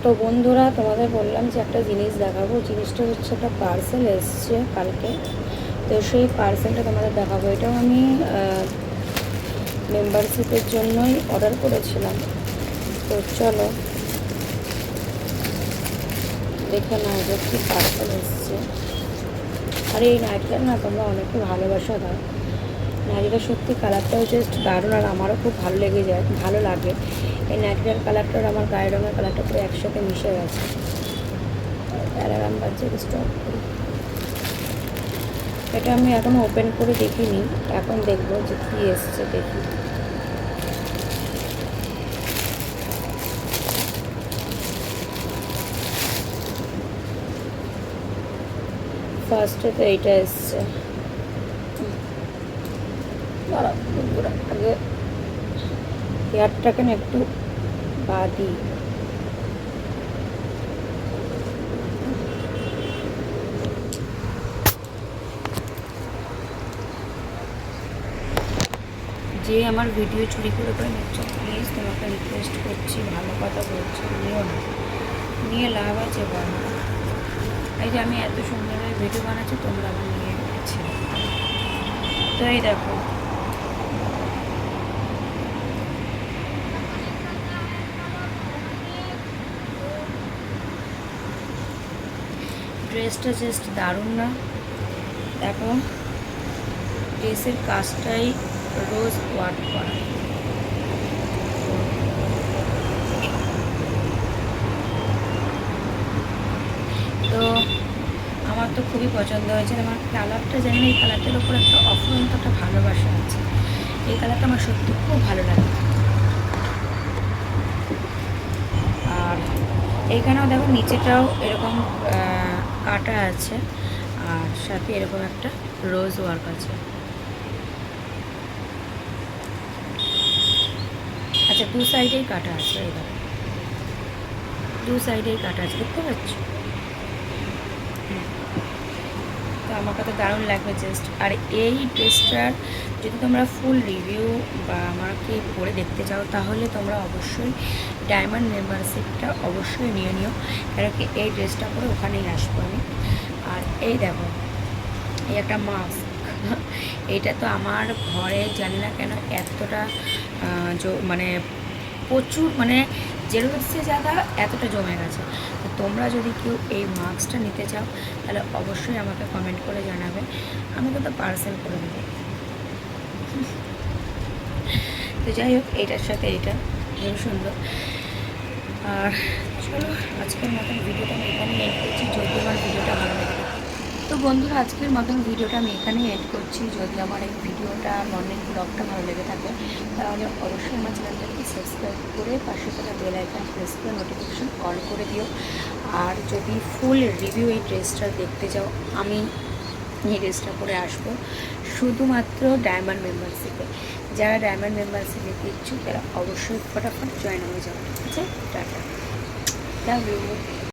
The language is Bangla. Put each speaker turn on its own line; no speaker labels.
তো বন্ধুরা, তোমাদের বললাম যে একটা জিনিস দেখাবো। জিনিসটা হচ্ছে একটা পার্সেল এসছে কালকে, তো সেই পার্সেলটা তোমাদের দেখাবো। এটাও আমি মেম্বারশিপের জন্যই অর্ডার করেছিলাম। তো চলো দেখে নাও যে কী পার্সেল এসছে। আর এই নাইটটা না তোমরা অনেকে ভালোবাসা দাও। নাইটিটা সত্যি কালারটাও জাস্ট দারুণ, আর আমারও খুব ভালো লেগে যায়, ভালো লাগে। এই নাইটিটার কালারটা আর আমার গায়ের রঙের কালারটা পুরো একসাথে মিশে গেছে। অ্যালার্ম বাজছে, স্টপ করি। এটা আমি এখনও ওপেন করে দেখিনি, এখন দেখবো যে কী এসছে। দেখি ফার্স্টে তো এইটা এসছে। আগে হেয়ারটাকে না একটু বাঁধি। যে আমার ভিডিও চুরি করে করে নিচ্ছ, প্লিজ তোমাকে রিকোয়েস্ট করছি, ভালো কথা বলছি, নিও না। নিয়ে লাভ আছে বল। এই যে আমি এত সুন্দরভাবে ভিডিও বানাচ্ছি, তোমরা আমার নিয়ে নিচ্ছে। তো এই দেখো, ড্রেসটা জাস্ট দারুণ না? দেখো, ড্রেসের কাজটাই রোজ ওয়ার্ক করা। তো আমার তো খুবই পছন্দ হয়েছে। আমার কালারটা জানি না, এই কালারটার উপর একটা অফুরন্ত একটা ভালোবাসা আছে। এই কালারটা আমার সত্যি খুব ভালো লাগে। আর এইখানেও দেখো, নিচেটাও এরকম কাটা আছে, আর সাথে এরকম একটা রোজ ওয়ার্ক আছে। আচ্ছা, দু সাইডেই কাটা আছে, এই দেখো দু সাইডেই কাটা আছে, দেখতে পাচ্ছ? তো আমার কাছে দারুণ লাগবে জাস্ট। আর এই ড্রেসটার যদি তোমরা ফুল রিভিউ বা আমাকে পরে দেখতে চাও, তাহলে তোমরা অবশ্যই ডায়মন্ড মেম্বারশিপটা অবশ্যই নিয়ে নিও, কারণ কি এই ড্রেসটা পরে ওখানেই আসবো আমি। আর এই দেখো, এই একটা মাস্ক, এইটা তো আমার ঘরে জানি না কেন এতটা মানে প্রচুর, মানে জেরক্সের জায়গা এতটা জমে গেছে। তো তোমরা যদি কেউ এই মাস্কটা নিতে চাও, তাহলে অবশ্যই আমাকে কমেন্ট করে জানাবে, আমি তো পার্সেল করে দেবো। তো যাই হোক, এইটার সাথে এইটা খুব সুন্দর। আর চলো, আজকের মতন ভিডিওটা আমি এখানেই এড করছি, যদি আমার ভিডিওটা ভালো লাগে। তো বন্ধুরা, আজকের মতন ভিডিওটা আমি এখানেই এড করছি। যদি আমার এই ভিডিওটা, মর্নিং ব্লগটা ভালো লেগে থাকে, তাহলে অবশ্যই আমার চ্যানেলটাকে সাবস্ক্রাইব করে পাশে থাকা বেল আইকন প্রেস করে নোটিফিকেশন অল করে দিও। আর যদি ফুল রিভিউ এই ড্রেসটা দেখতে চাও, আমি এই ড্রেসটা পরে আসবো শুধুমাত্র ডায়মন্ড মেম্বারশিপে। যারা ডায়মন্ড মেম্বারশিপে ইচ্ছুক, তারা অবশ্যই ফটাফট জয়েন হয়ে যাবে। ঠিক আছে, টাটা, লাভ ইউ।